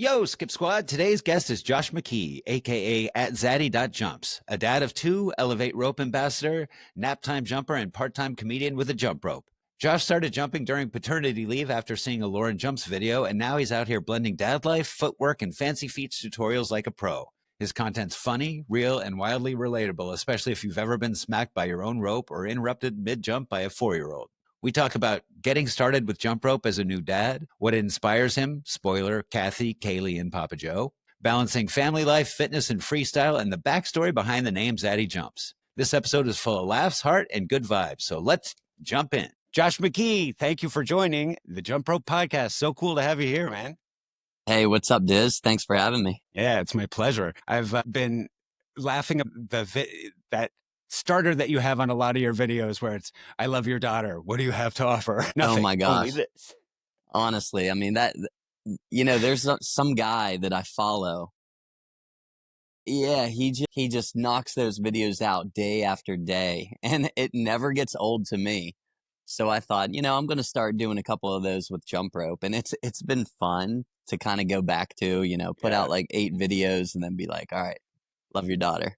Yo, Skip Squad. Today's guest is Josh McKee, aka at Zaddy.jumps, a dad of two, Elevate Rope ambassador, nap time jumper, and part-time comedian with a jump rope. Josh started jumping during paternity leave after seeing a Lauren Jumps video, and now he's out here blending dad life, footwork, and Fancy Feats tutorials like a pro. His content's funny, real, and wildly relatable, especially if you've ever been smacked by your own rope or interrupted mid-jump by a 4-year-old. We talk about getting started with jump rope as a new dad, what inspires him, spoiler, Kathy, Kaylee, and Papa Joe, balancing family life, fitness, and freestyle, and the backstory behind the name Zaddy Jumps. This episode is full of laughs, heart, and good vibes, so let's jump in. Josh McKee, thank you for joining the Jump Rope Podcast. So cool to have you here, man. Hey, what's up, Diz? Thanks for having me. Yeah, it's my pleasure. I've been laughing at that starter that you have on a lot of your videos where it's, I love your daughter. What do you have to offer? Nothing. Oh my gosh. Only this. Honestly, I mean, there's some guy that I follow. Yeah, he just knocks those videos out day after day, and it never gets old to me. So I thought, I'm going to start doing a couple of those with jump rope, and it's been fun to kind of go back to, put out like 8 videos and then be like, all right, love your daughter.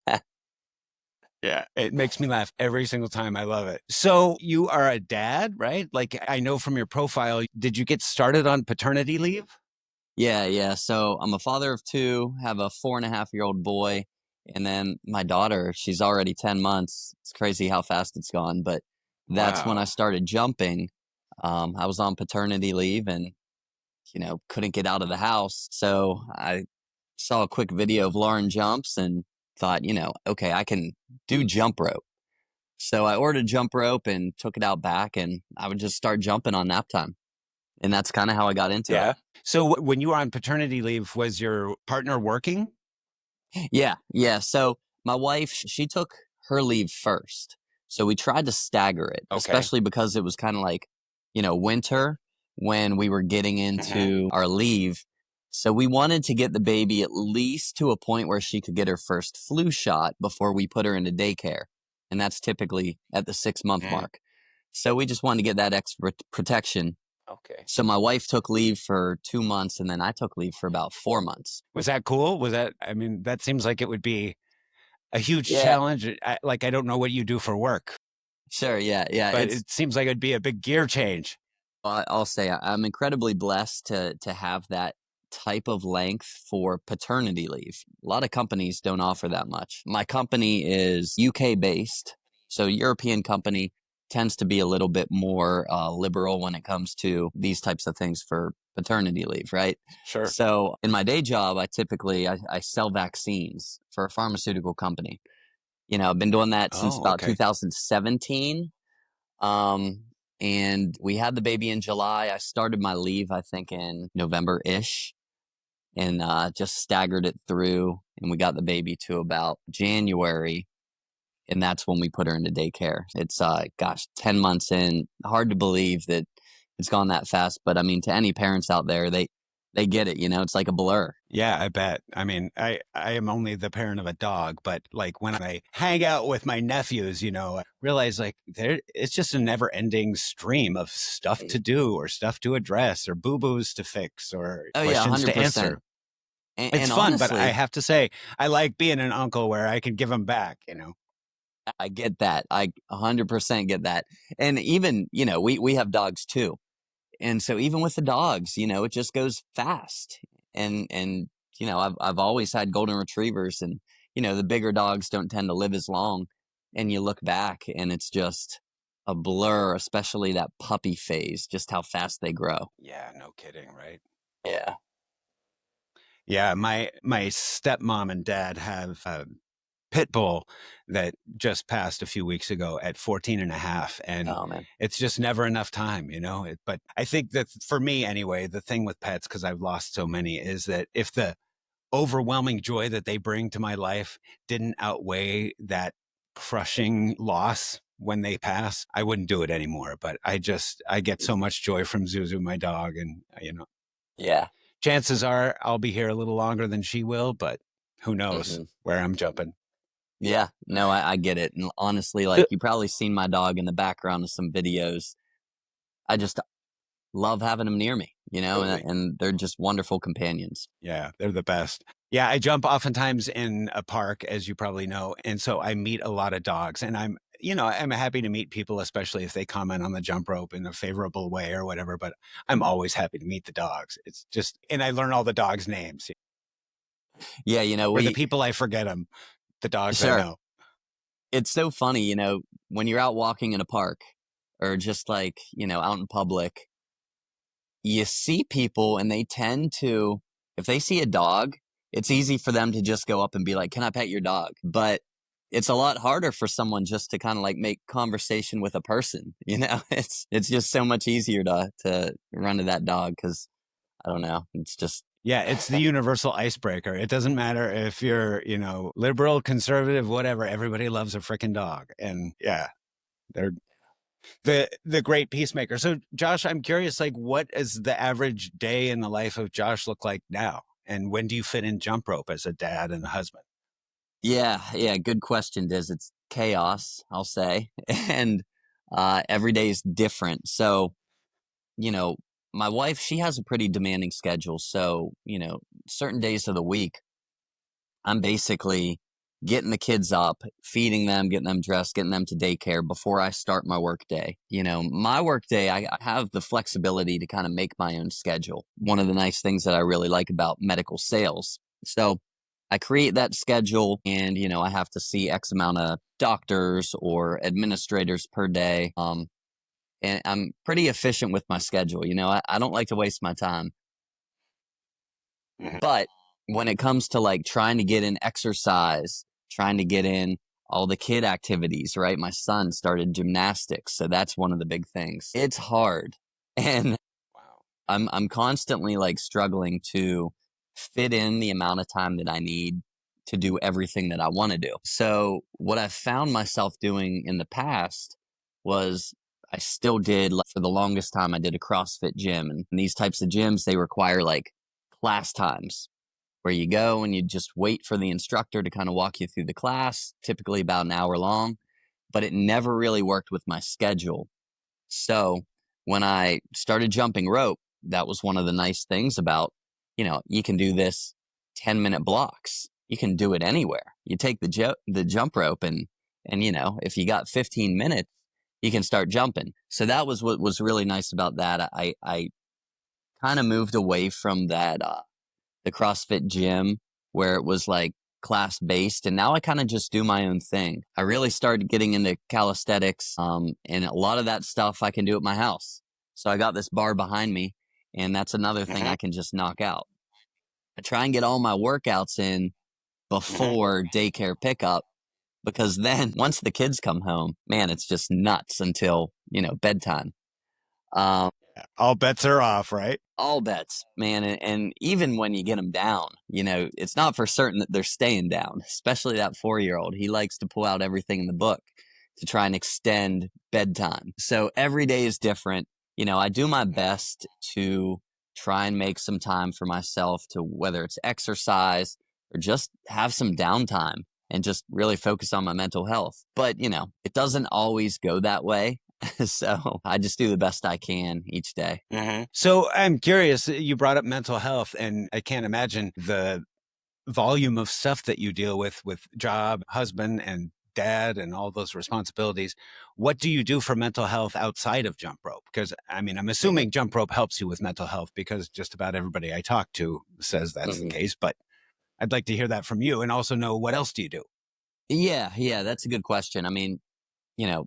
Yeah, it makes me laugh every single time. I love it. So you are a dad, right? Like I know from your profile, did you get started on paternity leave? Yeah. So I'm a father of 2, have a 4.5-year-old boy, and then my daughter, she's already 10 months. It's crazy how fast it's gone, but that's when I started jumping. I was on paternity leave and, couldn't get out of the house. So I saw a quick video of Lauren Jumps and thought, okay, I can do jump rope. So I ordered jump rope and took it out back, and I would just start jumping on nap time. And that's kind of how I got into it. So when you were on paternity leave, was your partner working? Yeah. So my wife, she took her leave first. So we tried to stagger it, especially because it was kind of like, winter when we were getting into our leave. So we wanted to get the baby at least to a point where she could get her first flu shot before we put her into daycare. And that's typically at the 6-month mark. So we just wanted to get that extra protection. Okay. So my wife took leave for 2 months, and then I took leave for about 4 months. Was that cool? That seems like it would be a huge challenge. I don't know what you do for work. Sure. Yeah. But it seems like it'd be a big gear change. I'll say I'm incredibly blessed to have that type of length for paternity leave. A lot of companies don't offer that much. My company is UK based, so European company tends to be a little bit more liberal when it comes to these types of things for paternity leave, right? Sure. So in my day job, I sell vaccines for a pharmaceutical company. I've been doing that since about 2017. And we had the baby in July. I started my leave, I think, in November-ish, and just staggered it through. And we got the baby to about January, and that's when we put her into daycare. It's, 10 months in. Hard to believe that it's gone that fast. But, I mean, to any parents out there, they get it. It's like a blur. Yeah, I bet. I mean, I am only the parent of a dog, but like when I hang out with my nephews, I realize like it's just a never ending stream of stuff to do or stuff to address or boo-boos to fix or questions to answer. It's fun, honestly, but I have to say, I like being an uncle where I can give them back, I get that. I 100% get that. And even, we have dogs too. And so even with the dogs, it just goes fast. And I've always had golden retrievers, and, the bigger dogs don't tend to live as long. And you look back and it's just a blur, especially that puppy phase, just how fast they grow. Yeah, no kidding, right? Yeah. Yeah, my stepmom and dad have pit bull that just passed a few weeks ago at 14 and a half. And it's just never enough time, but I think that for me anyway, the thing with pets, because I've lost so many, is that if the overwhelming joy that they bring to my life didn't outweigh that crushing loss when they pass, I wouldn't do it anymore. But I get so much joy from Zuzu, my dog. And, Yeah. Chances are I'll be here a little longer than she will, but who knows where I'm jumping. Yeah, no, I get it. And honestly, like, you probably seen my dog in the background of some videos. love having them near me, Totally. and they're just wonderful companions. Yeah, they're the best. Yeah, I jump oftentimes in a park, as you probably know, and so I meet a lot of dogs, and I'm happy to meet people, especially if they comment on the jump rope in a favorable way or whatever, but I'm always happy to meet the dogs. It's just and I learn all the dogs' names. Yeah, For the people I forget them, the dogs I sure. know. It's so funny, when you're out walking in a park or just like, out in public, you see people and they tend to, if they see a dog, it's easy for them to just go up and be like, "Can I pet your dog?" But it's a lot harder for someone just to kind of like make conversation with a person. It's just so much easier to run to that dog because I don't know, it's just Yeah, it's the universal icebreaker. It doesn't matter if you're, liberal, conservative, whatever, everybody loves a freaking dog. And yeah, they're the great peacemaker. So Josh, I'm curious, like what is the average day in the life of Josh look like now? And when do you fit in jump rope as a dad and a husband? yeah, yeah. Good question, Diz. It's chaos, I'll say, and every day is different. So you know, my wife, she has a pretty demanding schedule. So, certain days of the week, I'm basically getting the kids up, feeding them, getting them dressed, getting them to daycare before I start my work day. My work day, I have the flexibility to kind of make my own schedule. One of the nice things that I really like about medical sales. So I create that schedule and, I have to see X amount of doctors or administrators per day. And I'm pretty efficient with my schedule. I don't like to waste my time. Mhm. But when it comes to like trying to get in exercise, trying to get in all the kid activities, right? My son started gymnastics, so that's one of the big things. It's hard. And Wow. I'm constantly like struggling to fit in the amount of time that I need to do everything that I want to do. So what I found myself doing in the past was I still did like, for the longest time I did a CrossFit gym, and these types of gyms they require like class times where you go and you just wait for the instructor to kind of walk you through the class, typically about an hour long, but it never really worked with my schedule. So when I started jumping rope, that was one of the nice things about, you can do this 10-minute blocks. You can do it anywhere. You take the jump rope and if you got 15 minutes, you can start jumping. So that was what was really nice about that. I kind of moved away from that the CrossFit gym where it was like class based. And now I kind of just do my own thing. I really started getting into calisthenics. And a lot of that stuff I can do at my house. So I got this bar behind me, and that's another thing Mhm. I can just knock out. I try and get all my workouts in Mhm. before daycare pickup because then once the kids come home, man, it's just nuts until, bedtime. Um, Yeah, all bets are off, right? All bets, man, and even when you get them down, it's not for certain that they're staying down, especially that 4-year-old. He likes to pull out everything in the book to try and extend bedtime. So every day is different. I do my best to try and make some time for myself to whether it's exercise or just have some downtime and just really focus on my mental health. But, it doesn't always go that way. So I just do the best I can each day. Mhm. So I'm curious, you brought up mental health, and I can't imagine the volume of stuff that you deal with job, husband, and dad, and all those responsibilities. What do you do for mental health outside of jump rope? Because I mean, I'm assuming jump rope helps you with mental health because just about everybody I talk to says that's the Mhm. case. But I'd like to hear that from you and also know what else do you do? Yeah, yeah, that's a good question. I mean, you know,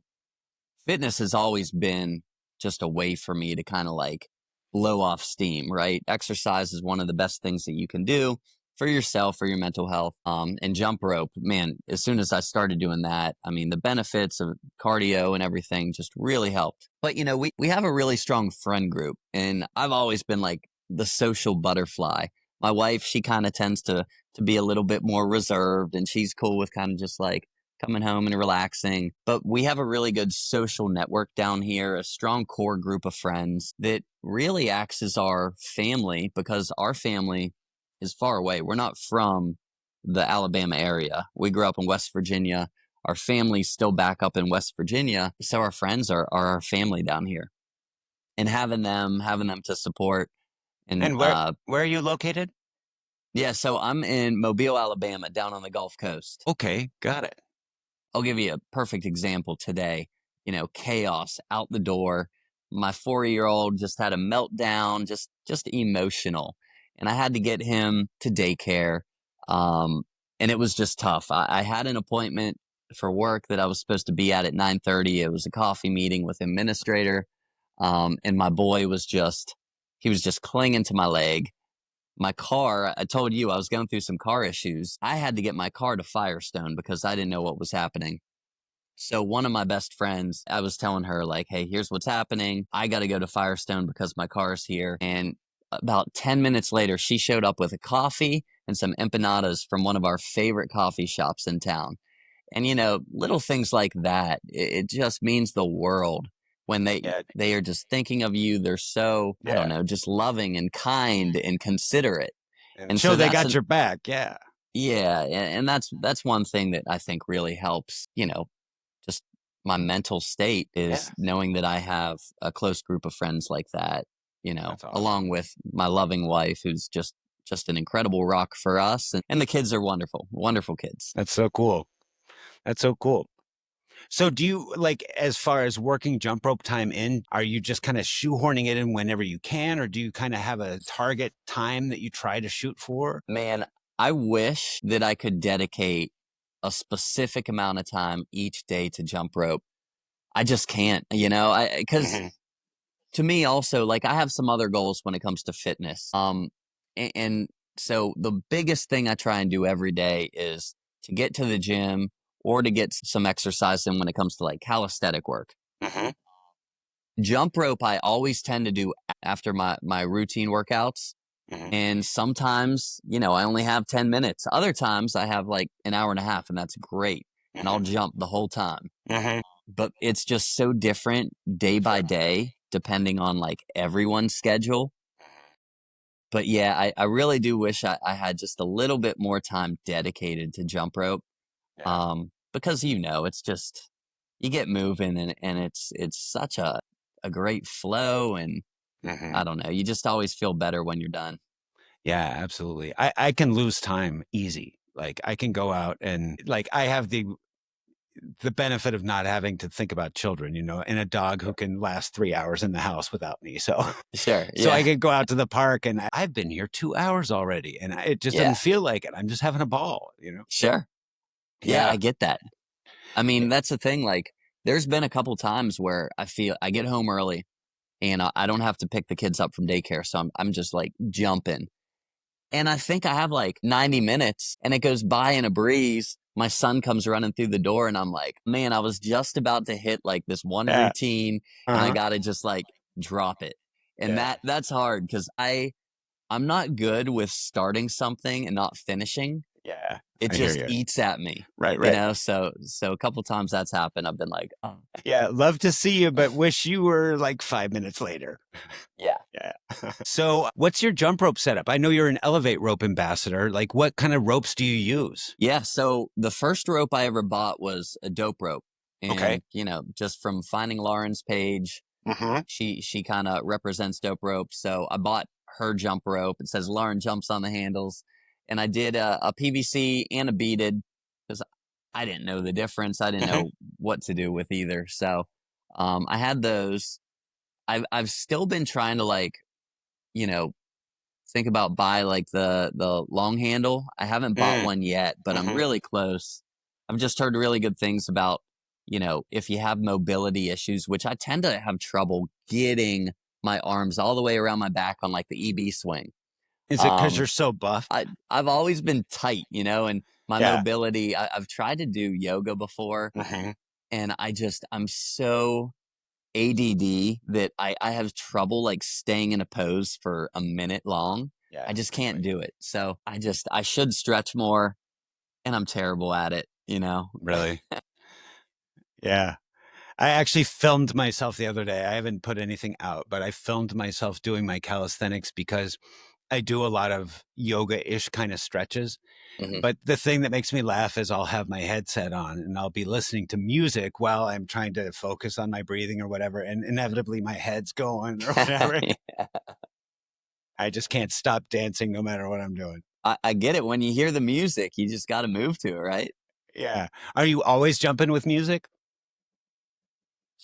fitness has always been just a way for me to kind of like blow off steam, right? Exercise is one of the best things that you can do for yourself, for your mental health. And jump rope, man, as soon as I started doing that, I mean, the benefits of cardio and everything just really helped. But, we have a really strong friend group, and I've always been like the social butterfly. My wife, she kind of tends to be a little bit more reserved, and she's cool with kind of just like coming home and relaxing. But we have a really good social network down here, a strong core group of friends that really acts as our family because our family is far away. We're not from the Alabama area. We grew up in West Virginia. Our family's still back up in West Virginia. So our friends are our family down here. and having them to support. And And where are you located? yeah, so I'm in Mobile, Alabama, down on the Gulf Coast. Okay, got it. I'll give you a perfect example today. Chaos out the door. My 4-year-old just had a meltdown, just emotional, and I had to get him to daycare. Um, and it was just tough. I had an appointment for work that I was supposed to be at 9:30. It was a coffee meeting with administrator, and my boy was he was just clinging to my leg. My car, I told you I was going through some car issues. I had to get my car to Firestone because I didn't know what was happening. So one of my best friends, I was telling her like, "Hey, here's what's happening. I got to go to Firestone because my car's here." And about 10 minutes later, she showed up with a coffee and some empanadas from one of our favorite coffee shops in town. And little things like that, it just means the world when Yeah, they are just thinking of you. They're so, I don't yeah. know, just loving and kind and considerate. And And show so they got your back. Yeah. yeah, and that's one thing that I think really helps, just my mental state Yeah. is knowing that I have a close group of friends like that, That's along awesome. with my loving wife who's just an incredible rock for us, and the kids are wonderful, wonderful kids. That's so cool. That's so cool. So do you like, as far as working jump rope time in, are you just kind of shoehorning it in whenever you can, or do you kind of have a target time that you try to shoot for? Man, I wish that I could dedicate a specific amount of time each day to jump rope. I just can't, I because Hmm. to me also, like, I have some other goals when it comes to fitness. And so the biggest thing I try and do every day is to get to the gym or to get some exercise in when it comes to like calisthenic work. Hmm. Jump rope, I always tend to do after my routine workouts. Hmm. And sometimes, I only have 10 minutes. Other times I have like an hour and a half, and that's great. And I'll Hmm. jump the whole time. Hmm. But it's just so different day by Sure. day, depending on like everyone's schedule. But yeah, I really do wish I had just a little bit more time dedicated to jump rope. Yeah. Because it's just you get moving, and it's such a great flow, and Hmm. I don't know, you just always feel better when you're done. Yeah, absolutely. I can lose time easy. Like I can go out and like I have the benefit of not having to think about children, and a dog who can last 3 hours in the house without me. So, Sure. so I Yeah. can go out to the park and I've been here 2 hours already, and it just doesn't Yeah. feel like it. I'm just having a ball. Sure. Yeah, Yeah. I get that. I Yeah. mean, that's the thing. Like, there's been a couple times where I feel I get home early and I don't have to pick the kids up from daycare. So I'm just like jumping. And I think I have like 90 minutes and it goes by in a breeze. My son comes running through the door and I'm like, man, I was just about to hit like this one Yeah. routine and I Uh-huh. got to just like drop it. And Yeah. that's hard because I'm not good with starting something and not finishing. Yeah. It I hear just you. eats at me, Right, right. so a couple times that's happened. I've been like, "Oh, Yeah. Love to see you, but wish you were like 5 minutes later. yeah." Yeah. So what's your jump rope setup? I know you're an elevate rope ambassador. Like what kind of ropes do you use? Yeah, so the first rope I ever bought was a dope rope, Okay. and, just from finding Lauren's page, Hmm. she kinda represents dope rope, so I bought her jump rope. It says Lauren jumps on the handles, and I did a PVC and a beaded because I didn't know the difference. I didn't Hmm. know what to do with either, so, I had those. I've still been trying to, like, you know, think about buy like the long handle. I haven't bought Mm. one yet, but I'm Hmm. really close. I've just heard really good things about, if you have mobility issues, which I tend to have trouble getting my arms all the way around my back on like the EB swing. Is it because Um, you're so buff? I've always been tight, and my Yeah. mobility. I've tried to do yoga before, Hmm. and I'm so ADD that I have trouble like staying in a pose for a minute long. Yeah. I just I know can't what you do mean. it. So I should stretch more, and I'm terrible at it. Really? Yeah. I actually filmed myself the other day. I haven't put anything out, but I filmed myself doing my calisthenics because I do a lot of yoga-ish kind of stretches. Mhm. But the thing that makes me laugh is I'll have my headset on and I'll be listening to music while I'm trying to focus on my breathing or whatever. And inevitably my head's going or whatever. I just can't stop dancing no matter what I'm doing. I get it. When you hear the music, you just got to move to it, right? Yeah. Are you always jumping with music?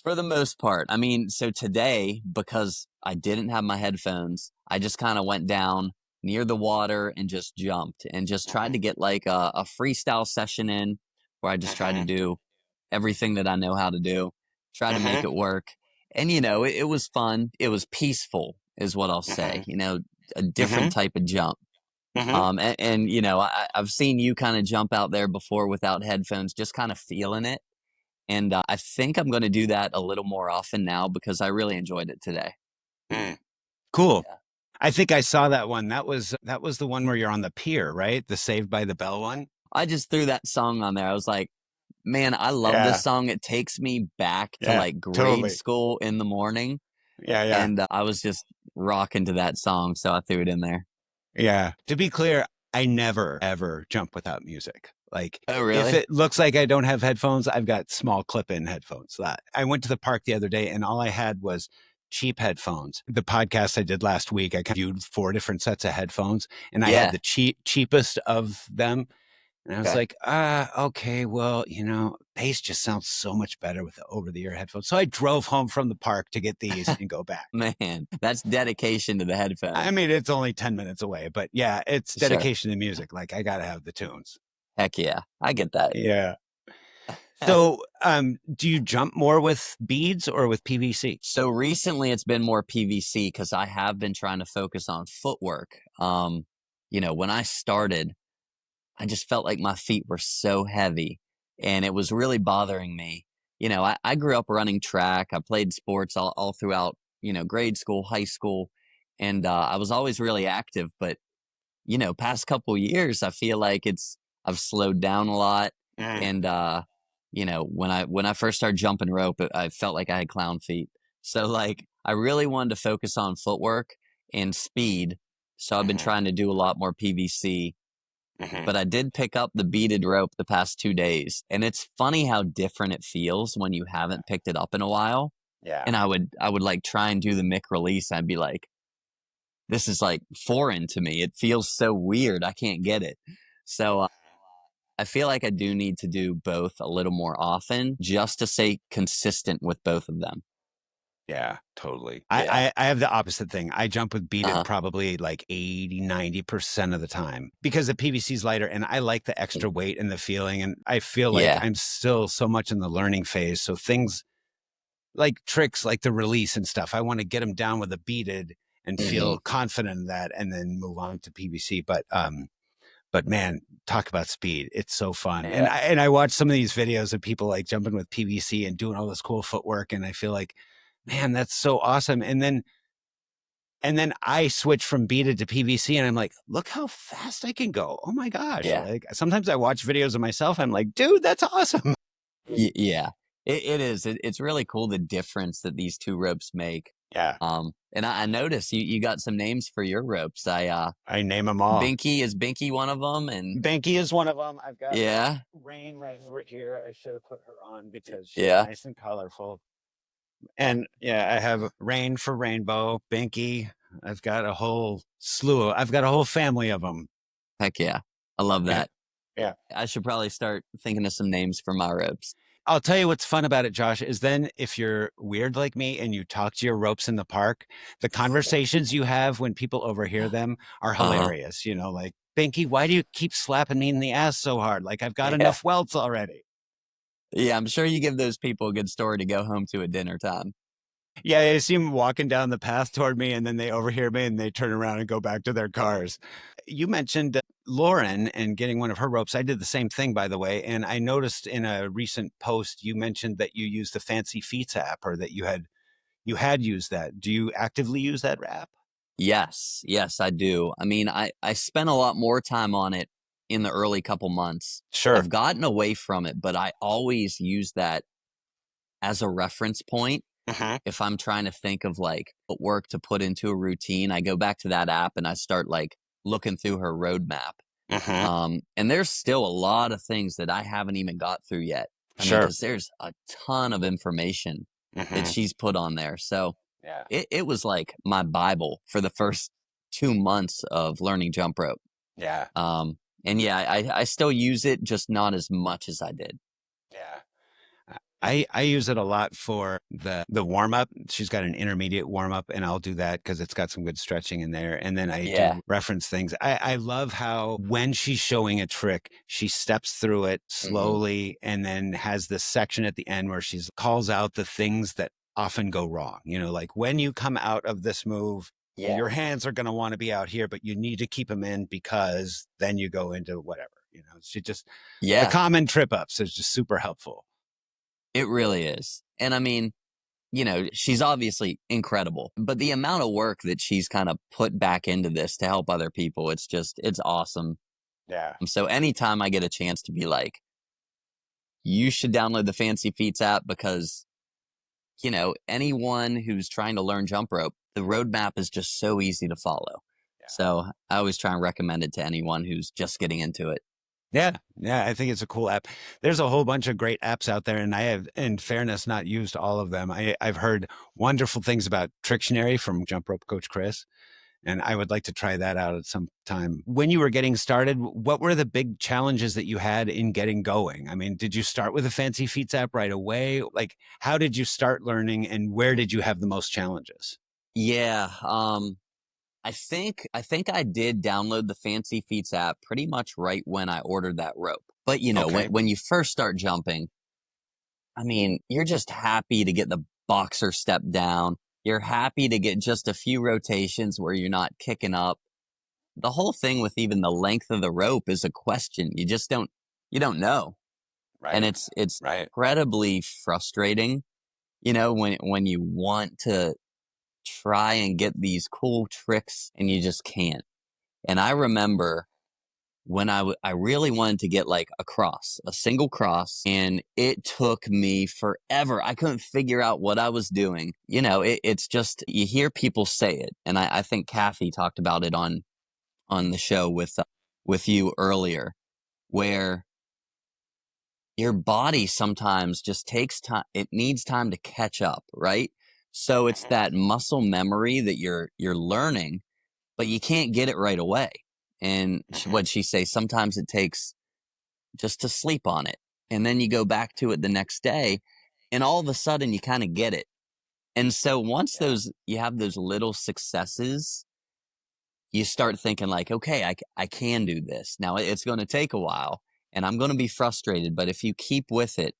For the most part. I mean, so today, because I didn't have my headphones, I just kind of went down near the water and just jumped and just tried Mhm, to get like a freestyle session in where I just tried to mhm, do everything that I know how to do, try to make mhm, it work. And, it was fun. It was peaceful, is what I'll say, mhm, a different mhm, type of jump. mhm. I've seen you kind of jump out there before without headphones, just kind of feeling it. And I think I'm going to do that a little more often now because I really enjoyed it today. Mm. Cool. Yeah. I think I saw that one. That was the one where you're on the pier, right? The Saved by the Bell one. I just threw that song on there. I was like, man, I love this Yeah. song. It takes me back to Yeah. like grade Totally. school in the morning. Yeah. Yeah. And I was just rocking to that song. So I threw it in there. Yeah. To be clear, I never ever jump without music. Like Oh, if really? it looks like I don't have headphones, I've got small clip-in headphones. I went to the park the other day and all I had was cheap headphones. The podcast I did last week, I viewed 4 different sets of headphones and I had Yeah. the cheapest of them. And I was Okay. like, okay, well, bass just sounds so much better with the over-the-ear headphones. So I drove home from the park to get these and go back. Man, that's dedication to the I headphones. mean, it's only 10 minutes away, but yeah, it's Sure. dedication to music. Like I gotta have the tunes. Heck yeah. I get that. Yeah. So, do you jump more with beads or with PVC? So recently it's been more PVC because I have been trying to focus on footwork. When I started, I just felt like my feet were so heavy and it was really bothering me. I grew up running track. I played sports all throughout, grade school, high school, and I was always really active. But, past couple years, I feel like I've slowed down a lot. Mm, And, when I first started jumping rope, I felt like I had clown feet. So, like, I really wanted to focus on footwork and speed. So I've been mhm, trying to do a lot more PVC, mhm. but I did pick up the beaded rope the past 2 days, and it's funny how different it feels when you haven't picked it up in a while, Yeah. and I would, like, try and do the Mick release, I'd be like, "This is, like, foreign to me, it feels so weird, I can't get it." So, I feel like I do need to do both a little more often just to stay consistent with both of them. Yeah, totally. Yeah. I have the opposite thing. I jump with beaded Uh-huh. probably like 80, 90% of the time because the PVC is lighter and I like the extra weight and the feeling. And I feel like Yeah. I'm still so much in the learning phase. So things like tricks like the release and stuff, I want to get them down with a beaded and Mhm. feel confident in that and then move on to PVC. But man, talk about speed. It's so fun. And Yeah. I watch some of these videos of people like jumping with PVC and doing all this cool footwork. And I feel like, man, that's so awesome. And then I switch from beaded to PVC and I'm like, look how fast I can go. Oh my gosh. Yeah. Like sometimes I watch videos of myself. I'm like, dude, that's awesome. Yeah, it is. It's really cool the difference that these 2 ropes make. Yeah. And I noticed you got some names for your ropes. I name them all. Binky is Binky one of them, and Banky is one of them. I've got yeah, Rain right over here. I should have put her on because she's yeah. nice and colorful. And yeah, I have Rain for Rainbow, Binky. I've got a whole family of them. Heck yeah, I love Yeah. that. Yeah. I should probably start thinking of some names for my ropes. I'll tell you what's fun about it, Josh, is then if you're weird like me and you talk to your ropes in the park, the conversations you have when people overhear them are Uh-huh. hilarious. Like, Binky, why do you keep slapping me in the ass so hard? Like, I've got Yeah, enough welts already. yeah. I'm sure you give those people a good story to go home to at dinner time. Yeah, I see them walking down the path toward me and then they overhear me and they turn around and go back to their cars. You mentioned Lauren and getting one of her ropes. I did the same thing, by the way. And I noticed in a recent post, you mentioned that you used the Fancy Feats app or that you had used that. Do you actively use that app? Yes, yes, I do. I mean, I spent a lot more time on it in the early couple months. Sure. I've gotten away from it, but I always use that as a reference point. If I'm trying to think of like work to put into a routine, I go back to that app and I start like looking through her roadmap. And there's still a lot of things that I haven't even got through yet. I mean, Sure. because there's a ton of information that Hmm. she's put on there. So Yeah. it was like my Bible for the first 2 months of learning jump rope. Yeah. And yeah, I still use it, just not as much as I did. Yeah. I use it a lot for the warm up. She's got an intermediate warm up, and I'll do that because it's got some good stretching in there. And then I Yeah. do reference things. I love how when she's showing a trick, she steps through it Hmm. slowly and then has this section at the end where she calls out the things that often go wrong. You know, like when you come out of this move, Yeah. your hands are going to want to be out here, but you need to keep them in because then you go into whatever. You know, she just the Yeah, common trip ups is just super helpful. it really is. And I mean, she's obviously incredible, but the amount of work that she's kind of put back into this to help other people, it's awesome. Yeah. So anytime I get a chance to be like, you should download the Fancy Feats app because, anyone who's trying to learn jump rope, the roadmap is just so easy to follow. So I always try and recommend it to anyone who's just getting into it. Yeah, yeah, I think it's a cool app. There's a whole bunch of great apps out there, and I have, in fairness, not used all of them. I've heard wonderful things about Trictionary from Jump Rope Coach Chris, and I would like to try that out at some time. When you were getting started, what were the big challenges that you had in getting going? I mean, did you start with a Fancy Feats app right away? Like, how did you start learning, and where did you have the most challenges? Yeah, I think I did download the Fancy Feats app pretty much right when I ordered that rope. But when Okay. when you first start jumping, I mean, you're just happy to get the boxer step down. You're happy to get just a few rotations where you're not kicking up. The whole thing with even the length of the rope is a question. You don't know. And Right. it's Right. incredibly frustrating, when you want to try and get these cool tricks and you just can't. And I remember when I really wanted to get like a single cross, and it took me forever. I couldn't figure out what I was doing. It's just, you hear people say it. And I think Kathy talked about it on the show with you earlier, where your body sometimes just takes time. It needs time to catch up, right? So it's Mhm. that muscle memory that you're learning, but you can't get it right away. And Mhm. what'd she say? Sometimes it takes just to sleep on it. And then you go back to it the next day, and all of a sudden you kind of get it. And so once Yeah. you have those little successes, you start thinking like, okay, I can do this. Now it's going to take a while and I'm going to be frustrated, but if you keep with it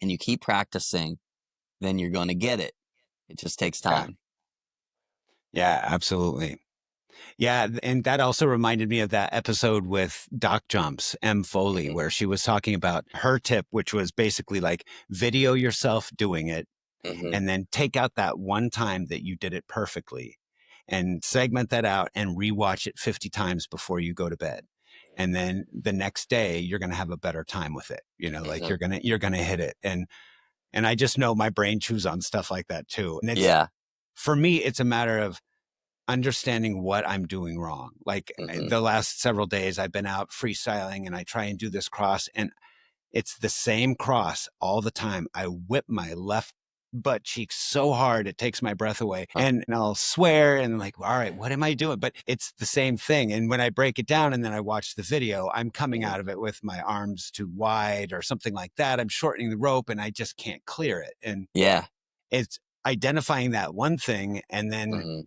and you keep practicing, then you're going to get it. It just takes Yeah. time. Yeah, absolutely. Yeah, and that also reminded me of that episode with Doc Jumps, M. Foley, Hmm. where she was talking about her tip, which was basically like video yourself doing it Hmm. and then take out that one time that you did it perfectly and segment that out and rewatch it 50 times before you go to bed. And then the next day you're going to have a better time with it. You know, like Hmm. you're going to hit it. And I just know my brain chews on stuff like that too. And it's Yeah. for me it's a matter of understanding what I'm doing wrong. Like Hmm. the last several days, I've been out freestyling and I try and do this cross, and it's the same cross all the time. I whip my left butt cheek so hard it takes my breath away, and I'll swear and like, all right, what am I doing? But it's the same thing. And when I break it down and then I watch the video, I'm coming Hmm. out of it with my arms too wide or something like that. I'm shortening the rope and I just can't clear it. And Yeah. it's identifying that one thing and then Hmm.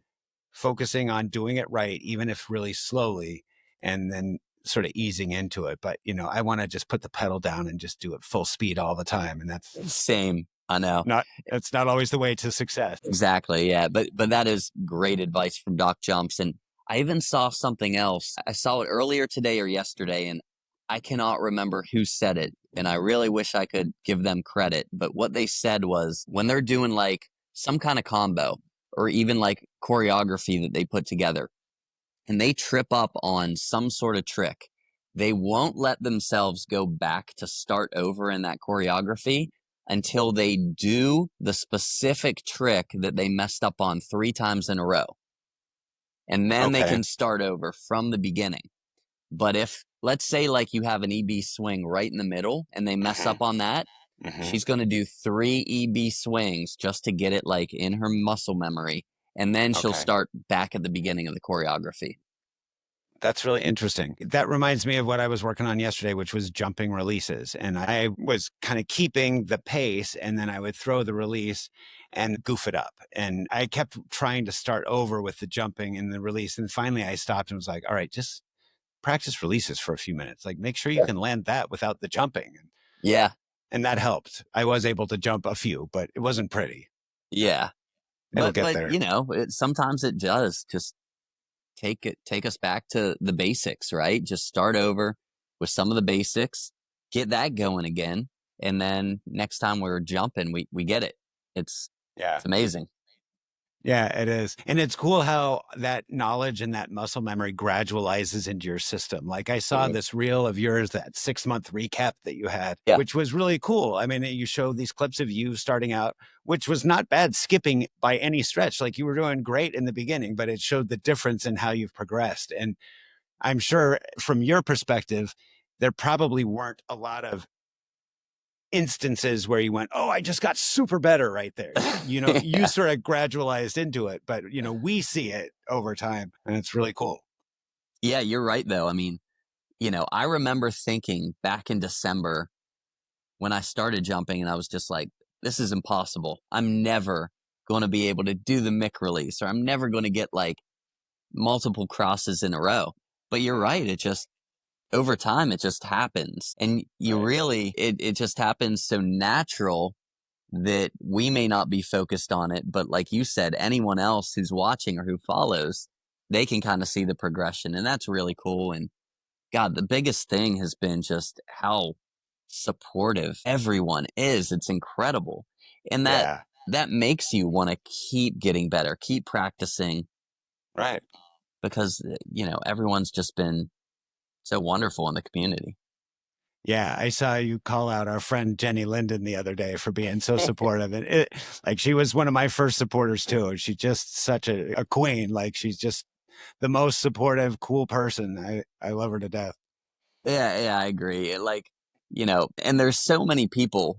focusing on doing it right, even if really slowly, and then sort of easing into it. But, I want to just put the pedal down and just do it full speed all the time. And Same. I know. that's not always the way to success. Exactly. Yeah. But that is great advice from Doc Jumps. And I even saw something else. I saw it earlier today or yesterday, and I cannot remember who said it. And I really wish I could give them credit. But what they said was, when they're doing like some kind of combo or even like choreography that they put together, and they trip up on some sort of trick, they won't let themselves go back to start over in that choreography until they do the specific trick that they messed up on 3 times in a row. And then they Okay. can start over from the beginning. But if, let's say, like you have an EB swing right in the middle and they mess up on that, she's going to do 3 EB swings just to get it like in her muscle memory. And then she'll Okay. start back at the beginning of the choreography. That's really interesting. That reminds me of what I was working on yesterday, which was jumping releases. And I was kind of keeping the pace, and then I would throw the release and goof it up. And I kept trying to start over with the jumping and the release. And finally I stopped and was like, all right, just practice releases for a few minutes. Like, make sure you can land that without the jumping. Yeah. And that helped. I was able to jump a few, but it wasn't pretty. Yeah. It'll But, get there. you know, sometimes it does just take us back to the basics, right? Just start over with some of the basics, get that going again. And then next time we're jumping, we get it. It's Yeah. amazing. Yeah, it is. And it's cool how that knowledge and that muscle memory gradualizes into your system. Like, I saw this reel of yours, that 6-month recap that you had, Yeah. which was really cool. I mean, you show these clips of you starting out, which was not bad skipping by any stretch. Like, you were doing great in the beginning, but it showed the difference in how you've progressed. And I'm sure from your perspective, there probably weren't a lot of instances where you went, oh, I just got super better right there. You know, you sort of gradualized into it, but you know, we see it over time and it's really cool. Yeah, you're right though. I mean, you know, I remember thinking back in December when I started jumping and I was just like, this is impossible. I'm never going to be able to do the Mick release, or I'm never going to get like multiple crosses in a row. But you're right. It just, over time, it just happens. And you Right. really, it just happens so natural that we may not be focused on it. But like you said, anyone else who's watching or who follows, they can kind of see the progression. And that's really cool. And God, the biggest thing has been just how supportive everyone is. It's incredible. And Yeah. that makes you want to keep getting better, keep practicing, Right. because you know, everyone's just been so wonderful in the community. Yeah. I saw you call out our friend Jenny Linden the other day for being so supportive. And like, she was one of my first supporters too. And she's just such a queen. Like, she's just the most supportive, cool person. I love her to death. Yeah, I agree. Like, you know, and there's so many people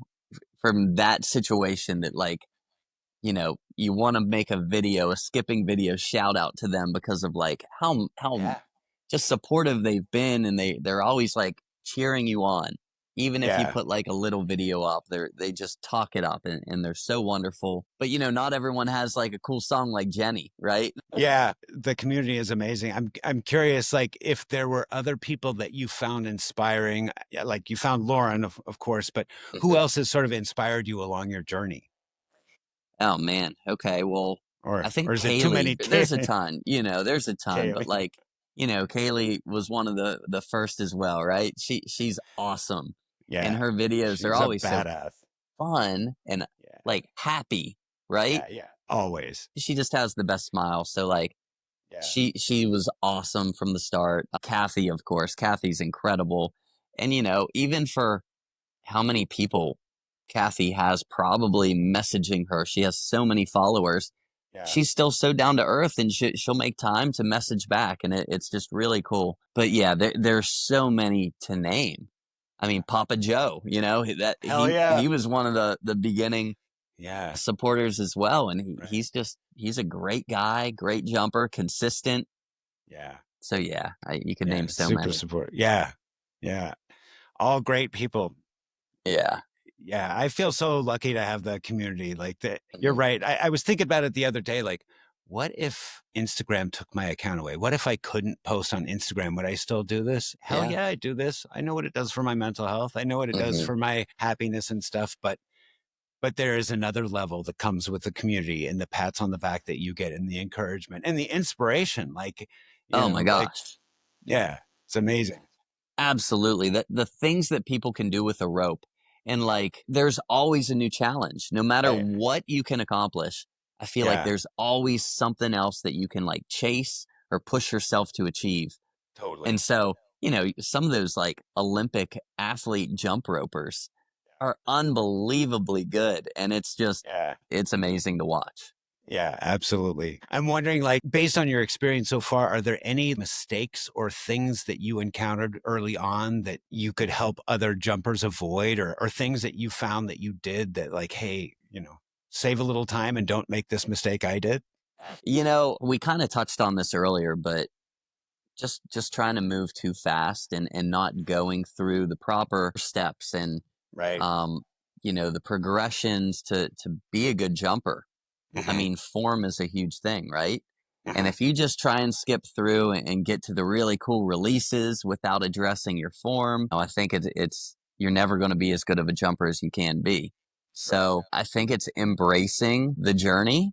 from that situation that like, you know, you want to make a video, a skipping video, shout out to them because of like how Yeah. just supportive they've been, and they're always like cheering you on. Even if you Yeah. put like a little video up, they just talk it up, and they're so wonderful. But you know, not everyone has like a cool song like Jenny, right? Yeah, the community is amazing. I'm curious, like, if there were other people that you found inspiring, yeah, like you found Lauren, of course, but who Mhm. else has sort of inspired you along your journey? Oh man. Okay. Well, I Or think is it too Kaylee, many? there's a ton, you know, there's a ton, but Kaylee. like, you know, Kaylee was one of the first as well, right? She's awesome. And Yeah, her videos are she's a always so badass. fun and Yeah, like happy, right? yeah, always. She just has the best smile. So like Yeah, she was awesome from the start. Kathy, of course. Kathy's incredible. And you know, even for how many people Kathy has probably messaging her, she has so many followers. yeah, She's still so down to earth, and she'll make time to message back, and it's just really cool. But yeah, there's so many to name. I mean, Papa Joe, you know, that hell yeah, he was one of the beginning yeah, supporters as well, and right, he's a great guy, great jumper, consistent. yeah, So yeah, you could yeah, name so super many. support. Yeah, yeah, all great people. Yeah. Yeah, I feel so lucky to have the community like that. You're Mhm. right. I was thinking about it the other day. Like, what if Instagram took my account away? What if I couldn't post on Instagram? Would I still do this? Hell Yeah. yeah, I do this. I know what it does for my mental health. I know what it does Hmm. for my happiness and stuff. But there is another level that comes with the community and the pats on the back that you get and the encouragement and the inspiration. Like, Oh my like, gosh. yeah, it's amazing. Absolutely. The things that people can do with a rope. And like there's always a new challenge. No matter Right. what you can accomplish, I feel like Yeah, there's always something else that you can like chase or push yourself to achieve. totally. And so, you know, some of those like Olympic athlete jump ropers are unbelievably good. And it's just, Yeah. it's amazing to watch. Yeah, absolutely. I'm wondering, like, based on your experience so far, are there any mistakes or things that you encountered early on that you could help other jumpers avoid, or things that you found that you did that, like, hey, save a little time and don't make this mistake I did? We kind of touched on this earlier, but just trying to move too fast and not going through the proper steps and Right. um the progressions to be a good jumper. I Hmm. mean, form is a huge thing, right? And Hmm. if you just try and skip through and get to the really cool releases without addressing your form, I think it's you're never going to be as good of a jumper as you can be. Right. So I think it's embracing the journey,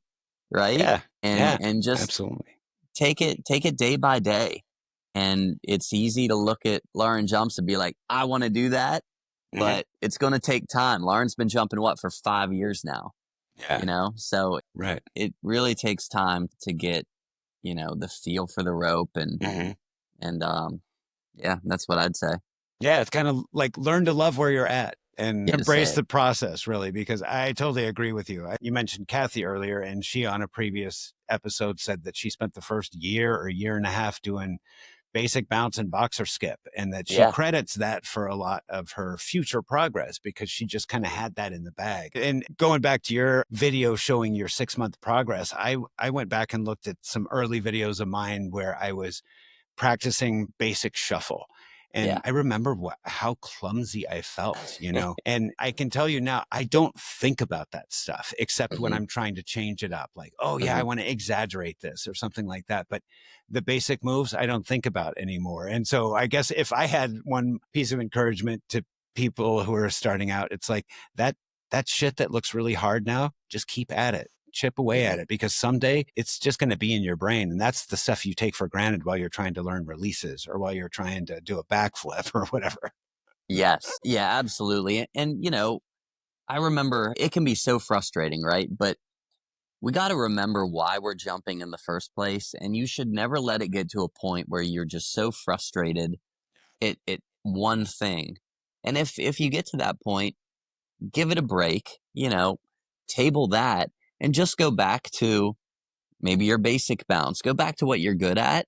right? Yeah. And Yeah. and just Absolutely. take it day by day. And it's easy to look at Lauren jumps and be like, I want to do that, Hmm. but it's going to take time. Lauren's been jumping what for 5 years now, Yeah. so Right. it really takes time to get the feel for the rope Hmm. and yeah, that's what I'd say. Yeah, it's kind of like learn to love where you're at and Yeah, to say embrace it. the process, really, because I totally agree with you. You mentioned Kathy earlier, and she on a previous episode said that she spent the first year or year and a half doing basic bounce and boxer skip, and that she Yeah. credits that for a lot of her future progress because she just kind of had that in the bag. And going back to your video showing your 6 month progress, I went back and looked at some early videos of mine where I was practicing basic shuffle. And Yeah. I remember how clumsy I felt, and I can tell you now, I don't think about that stuff except when Hmm. I'm trying to change it up. Like, oh, yeah, I Hmm. want to exaggerate this or something like that. But the basic moves, I don't think about anymore. And so I guess if I had one piece of encouragement to people who are starting out, it's like that shit that looks really hard now, just keep at it, chip away Hmm. at it, because someday it's just going to be in your brain. And that's the stuff you take for granted while you're trying to learn releases or while you're trying to do a backflip or whatever. Yes. Yeah, absolutely. And I remember it can be so frustrating, right? But we got to remember why we're jumping in the first place, and you should never let it get to a point where you're just so frustrated at one thing. And if you get to that point, give it a break, table that and just go back to maybe your basic bounce. Go back to what you're good at,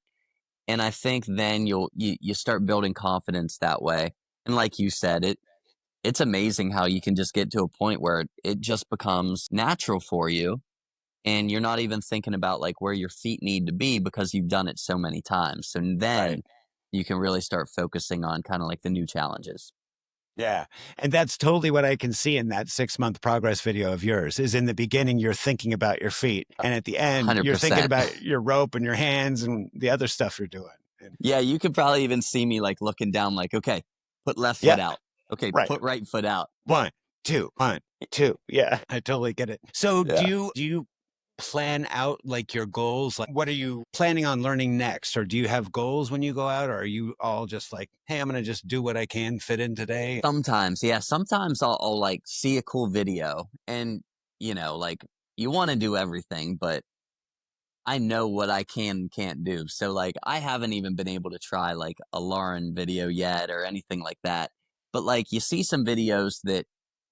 and I think then you start building confidence that way. And like you said, it's amazing how you can just get to a point where it just becomes natural for you and you're not even thinking about like where your feet need to be because you've done it so many times. So Right. then you can really start focusing on kind of like the new challenges. Yeah. And that's totally what I can see in that 6 month progress video of yours is in the beginning, you're thinking about your feet. And at the end, you're thinking 100%. about your rope and your hands and the other stuff you're doing. And Yeah, you could probably even see me like looking down like, okay, put left yeah, foot out. Okay, right. put right foot out. One, two, 1, 2. Yeah, I totally get it. So do Yeah. you plan out like your goals? Like what are you planning on learning next? Or do you have goals when you go out? Or are you all just like, hey, I'm gonna just do what I can fit in today? Sometimes, yeah, sometimes I'll like see a cool video and like you want to do everything, but I know what I can and can't do. So like I haven't even been able to try like a Lauren video yet or anything like that. But like you see some videos that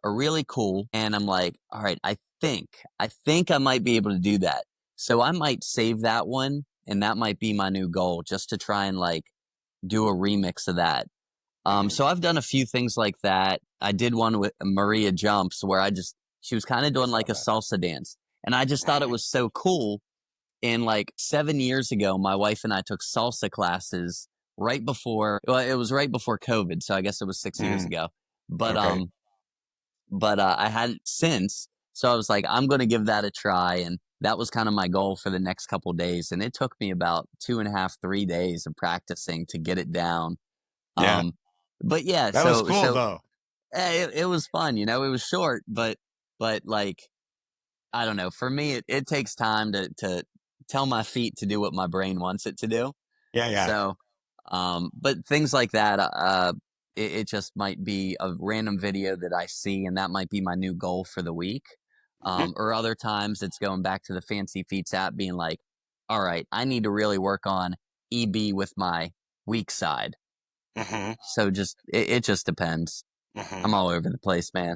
are really cool and I'm like, all right, I think I might be able to do that. So I might save that one and that might be my new goal just to try and like do a remix of that. Mhm. So I've done a few things like that. I did one with Maria Jumps where she was kind of I doing saw like a that. salsa dance. And I just thought it Mhm. was so cool and like 7 years ago, my wife and I took salsa classes it was right before COVID. So I guess it was 6 years Mhm. ago. But, Okay. um, but I hadn't since. So I was like, I'm going to give that a try. And that was kind of my goal for the next couple days. And it took me about 2.5, 3 days of practicing to get it down. Yeah. Um, but yeah, That was so, cool so though. it was fun, it was short, but like, I don't know. For me, it takes time to tell my feet to do what my brain wants it to do. Yeah, yeah. So, but things like that, it just might be a random video that I see, and that might be my new goal for the week. Mhm. Or other times it's going back to the Fancy Feats app, being like, all right, I need to really work on EB with my weak side. Mhm. So just it just depends. I'm Mhm. all over the place, man.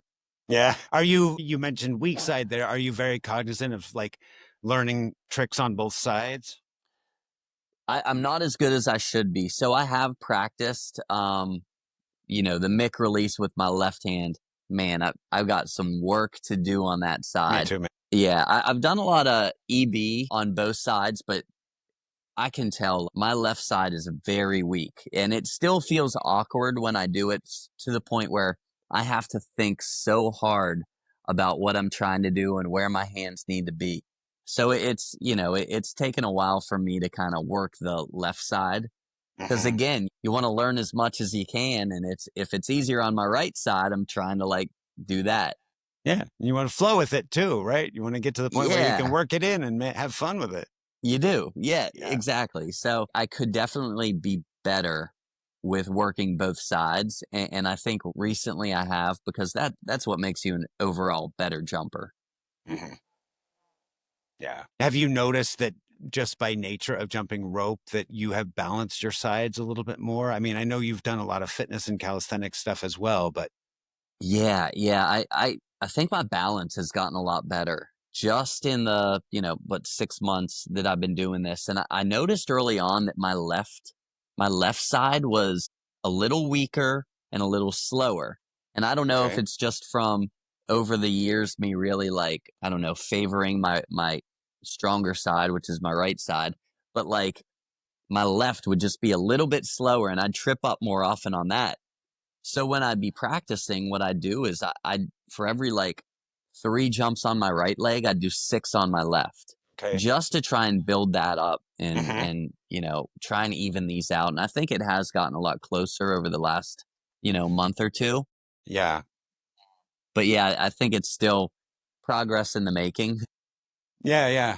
Yeah. You mentioned weak side there. Are you very cognizant of like learning tricks on both sides? I'm not as good as I should be. So I have practiced, the mic release with my left hand. Man, I've got some work to do on that Me side. too, man. Yeah, I've done a lot of EB on both sides, but I can tell my left side is very weak, and it still feels awkward when I do it to the point where I have to think so hard about what I'm trying to do and where my hands need to be. So it's taken a while for me to kind of work the left side because Hmm. again, you want to learn as much as you can, and if it's easier on my right side, I'm trying to like do that. Yeah. You want to flow with it too, right? You want to get to the point where you can Yeah. work it in and have fun with it. You do. Yeah, Yeah. exactly. So I could definitely be better with working both sides. And I think recently I have because that's what makes you an overall better jumper. Hmm. Yeah. Have you noticed that just by nature of jumping rope that you have balanced your sides a little bit more? I mean, I know you've done a lot of fitness and calisthenics stuff as well, but Yeah. I think my balance has gotten a lot better just in the, 6 months that I've been doing this. And I noticed early on that my left side was a little weaker and a little slower. And I don't know if okay. it's just from over the years, me really like, I don't know, favoring my stronger side, which is my right side. But like my left would just be a little bit slower and I'd trip up more often on that. So when I'd be practicing, what I'd do is I'd for every like 3 jumps on my right leg, I'd do 6 on my left, Okay. just to try and build that up and Hmm. and try and even these out. And I think it has gotten a lot closer over the last month or two. Yeah. But yeah, I think it's still progress in the making. Yeah. Yeah.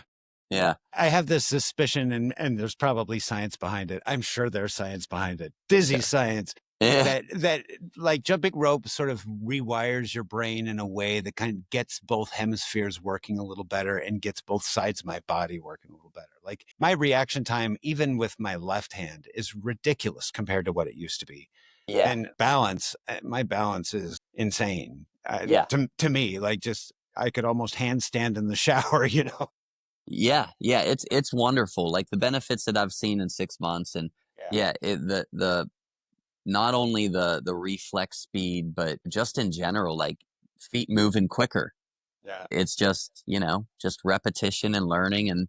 Yeah, I have this suspicion, and there's probably science behind it. I'm sure there's science behind it. Dizzy science yeah, that like jumping rope sort of rewires your brain in a way that kind of gets both hemispheres working a little better and gets both sides of my body working a little better. Like my reaction time, even with my left hand, is ridiculous compared to what it used to be. yeah, And balance, my balance is insane yeah. to me. Like just I could almost handstand in the shower, you know. Yeah. It's wonderful. Like the benefits that I've seen in 6 months, and Yeah. yeah, the not only the reflex speed, but just in general, like feet moving quicker. Yeah. It's just repetition and learning, and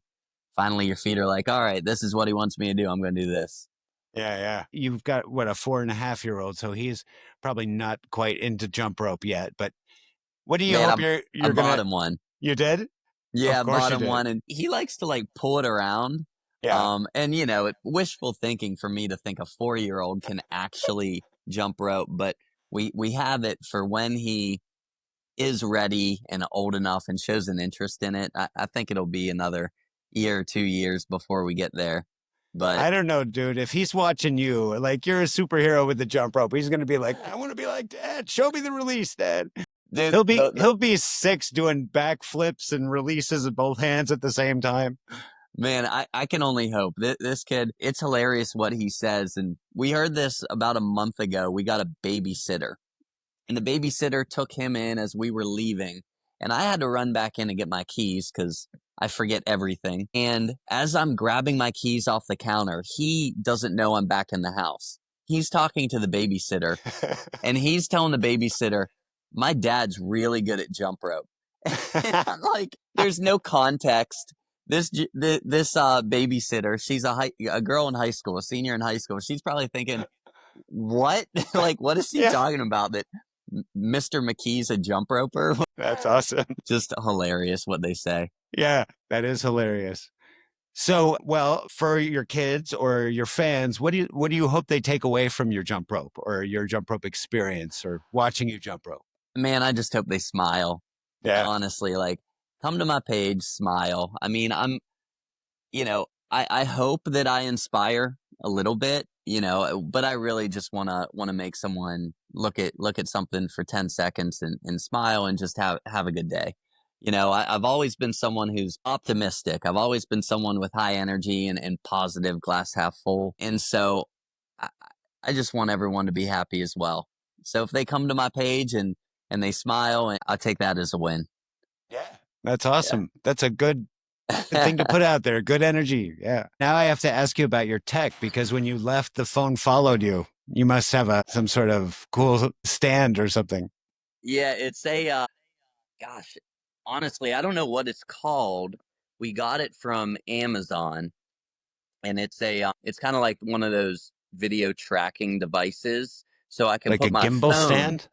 finally your feet are like, all right, this is what he wants me to do. I'm going to do this. Yeah, yeah. You've got what, a 4.5-year-old, so he's probably not quite into jump rope yet. But what do you Man, hope I you're bought gonna? him one. You did? Yeah, Of I course bought you him did. one, and he likes to like pull it around. Yeah. And wishful thinking for me to think a 4-year-old can actually jump rope, but we have it for when he is ready and old enough and shows an interest in it. I think it'll be another year or 2 years before we get there. But I don't know, dude. If he's watching you, like you're a superhero with the jump rope, he's gonna be like, "I want to be like Dad. Show me the release, Dad." dude, He'll be 6 doing backflips and releases with both hands at the same time. man, I can only hope. This kid, it's hilarious what he says. And we heard this about a month ago. We got a babysitter, and the babysitter took him in as we were leaving. And I had to run back in and get my keys because I forget everything. And as I'm grabbing my keys off the counter, he doesn't know I'm back in the house. He's talking to the babysitter, and he's telling the babysitter, my dad's really good at jump rope. And I'm like, there's no context. This babysitter, she's a girl in high school, a senior in high school. She's probably thinking, what? Like, what is he Yeah, talking about? That Mr. McKee's a jump roper? that's awesome. Just hilarious what they say. Yeah, that is hilarious. So, well, for your kids or your fans, what do you hope they take away from your jump rope or your jump rope experience or watching you jump rope? Man, I just hope they smile. Yeah. Honestly, like, come to my page, smile. I mean, I hope that I inspire a little bit, but I really just wanna make someone look at something for 10 seconds and smile and just have a good day. I've always been someone who's optimistic. I've always been someone with high energy and positive, glass half full. And so I, I just want everyone to be happy as well. So if they come to my page and and they smile, and I take that as a win. Yeah. That's awesome. That's a good thing to put out there. Good energy. Yeah. Now I have to ask you about your tech because when you left, the phone followed you. You must have some sort of cool stand or something. Yeah, it's a gosh, honestly, I don't know what it's called. We got it from Amazon, and it's kind of like one of those video tracking devices, so I can Like a put my gimbal phone. stand?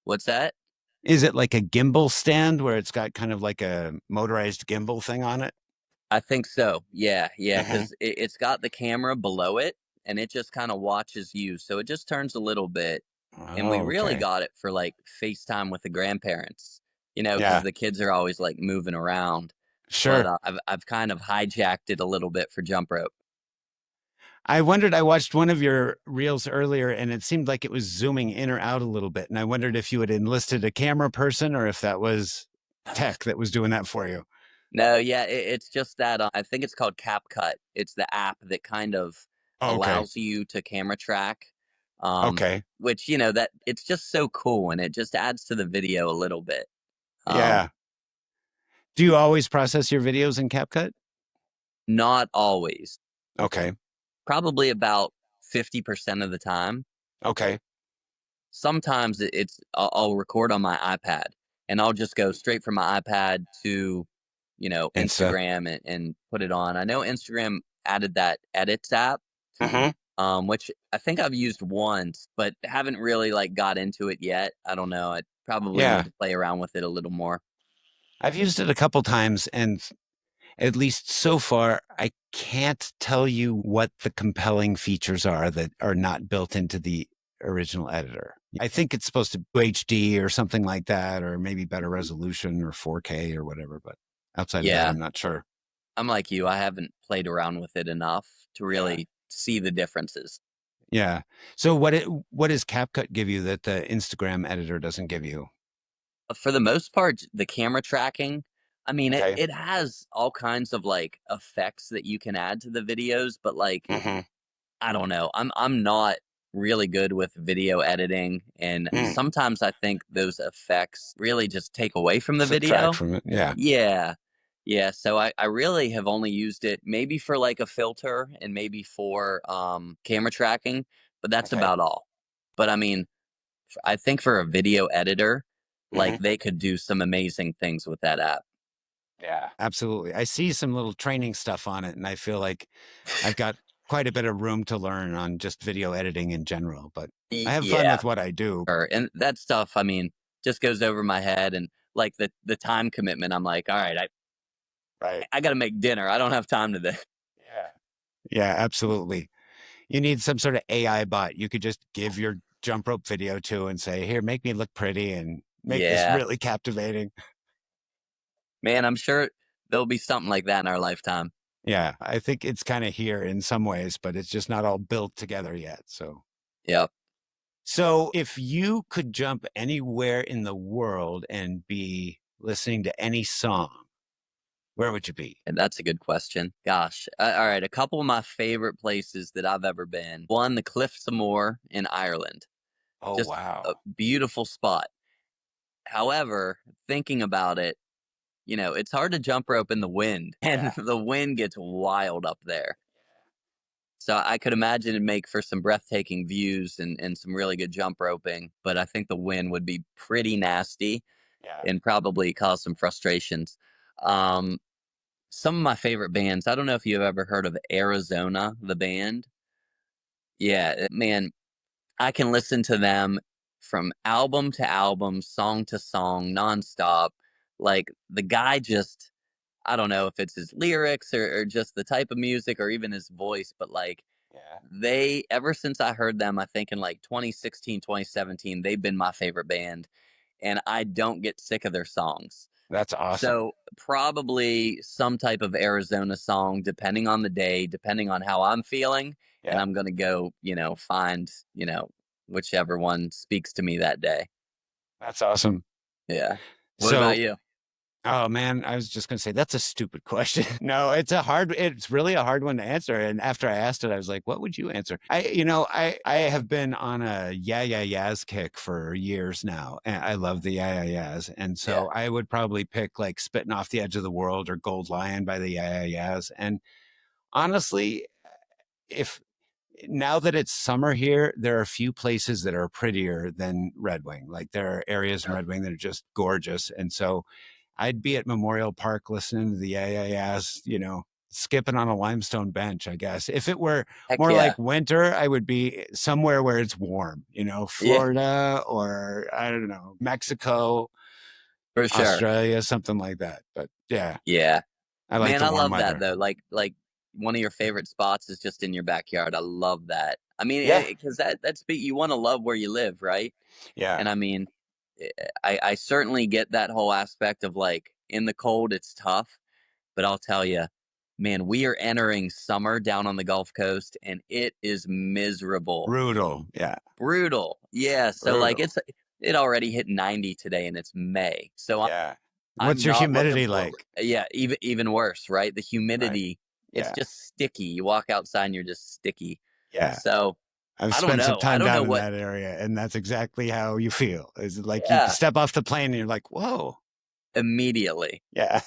What's that? Is it like a gimbal stand where it's got kind of like a motorized gimbal thing on it? I think so. Yeah, yeah, Hmm. because it's got the camera below it, and it just kind of watches you. So it just turns a little bit, and we Oh, really okay. got it for like FaceTime with the grandparents. Because Yeah, the kids are always like moving around. But sure. I've kind of hijacked it a little bit for jump rope. I wondered, I watched one of your reels earlier and it seemed like it was zooming in or out a little bit. And I wondered if you had enlisted a camera person or if that was tech that was doing that for you. No, yeah, it's just that I think it's called CapCut. It's the app that kind of Oh, okay. allows you to camera track, um, Okay. which that it's just so cool, and it just adds to the video a little bit. Um, Yeah. Do you always process your videos in CapCut? Not always, Okay. probably about 50% of the time. Okay. Sometimes I'll record on my iPad, and I'll just go straight from my iPad to Insta. Instagram and put it on. I know Instagram added that edits app, Hmm. which I think I've used once, but haven't really like got into it yet. I don't know. I probably need Yeah. to play around with it a little more. I've used it a couple times and at least so far, I can't tell you what the compelling features are that are not built into the original editor. I think it's supposed to be HD or something like that, or maybe better resolution or 4K or whatever. But outside of that, Yeah, I'm not sure. I'm like you. I haven't played around with it enough to Yeah. really see the differences. Yeah. So what does CapCut give you that the Instagram editor doesn't give you? For the most part, the camera tracking, I mean, it Okay. it has all kinds of like effects that you can add to the videos, but like Hmm. I don't know. I'm not really good with video editing, and Mm. sometimes I think those effects really just take away from the Subtract video. from it. Yeah. Yeah. Yeah, so I really have only used it maybe for like a filter and maybe for camera tracking, but that's Okay. about all. But I mean, I think for a video editor, like Hmm. they could do some amazing things with that app. Yeah. Absolutely. I see some little training stuff on it, and I feel like I've got quite a bit of room to learn on just video editing in general, but I have fun Yeah, with what I do. and that stuff, I mean, just goes over my head, and like the time commitment, I'm like, all right, Right. I got to make dinner. I don't have time to this. Yeah. Yeah, absolutely. You need some sort of AI bot you could just give your jump rope video to and say, here, make me look pretty and make this Yeah, really captivating. man, I'm sure there'll be something like that in our lifetime. Yeah, I think it's kind of here in some ways, but it's just not all built together yet. Yep, So if you could jump anywhere in the world and be listening to any song, where would you be? and that's a good question. Gosh, all right, a couple of my favorite places that I've ever been. One, the Cliffs of Moher in Ireland, Oh, just a wow. beautiful spot. However, thinking about it, it's hard to jump rope in the wind, and Yeah. the wind gets wild up there. So I could imagine it'd make for some breathtaking views and some really good jump roping, but I think the wind would be pretty nasty Yeah. and probably cause some frustrations. Um, some of my favorite bands, I don't know if you've ever heard of Arizona, the band. Yeah, man, I can listen to them from album to album, song to song, nonstop. Like the guy just I don't know if it's his lyrics or just the type of music or even his voice, but like Yeah. they ever since I heard them, I think in like 2016, 2017, they've been my favorite band, and I don't get sick of their songs. That's awesome. So probably some type of Arizona song, depending on the day, depending on how I'm feeling, and Yeah. I'm gonna go, find, whichever one speaks to me that day. That's awesome. Yeah. What about So you? Oh man, I was just gonna say that's a stupid question. No, it's really a hard one to answer. And after I asked it, I was like, what would you answer? I have been on a yeah yeahs kick for years now. And I love the yeahs. And Yeah. so I would probably pick like Spitting Off the Edge of the World or Gold Lion by the yeahs. And honestly, if now that it's summer here, there are a few places that are prettier than Red Wing. Like there are areas in Sure. Red Wing that are just gorgeous. And so I'd be at Memorial Park listening to the yeah, skipping on a limestone bench, I guess. If it were Heck more yeah. like winter, I would be somewhere where it's warm, Yeah, Florida or I don't know, Mexico, for sure. Australia, something like that. But yeah, Yeah. I like Man, the I warm love that weather. though. Like one of your favorite spots is just in your backyard. I love that. I mean, Yeah. because that's you want to love where you live, right? Yeah. And I mean, eh, I certainly get that whole aspect of like in the cold, it's tough. But I'll tell you, man, we are entering summer down on the Gulf Coast, and it is miserable, Brutal. Yeah. brutal. Yeah. So like Brutal. it already hit 90 today, and it's May. So Yeah. What's I'm your not looking humidity forward. like? Yeah, even worse, right? The Right. humidity, it's Yeah. just sticky. You walk outside and you're just sticky. Yeah. So, I've I don't spent some know. I time don't know down in what. that area, and that's exactly how you feel. Is like you Yeah, step off the plane and you're like, whoa. immediately. Yeah.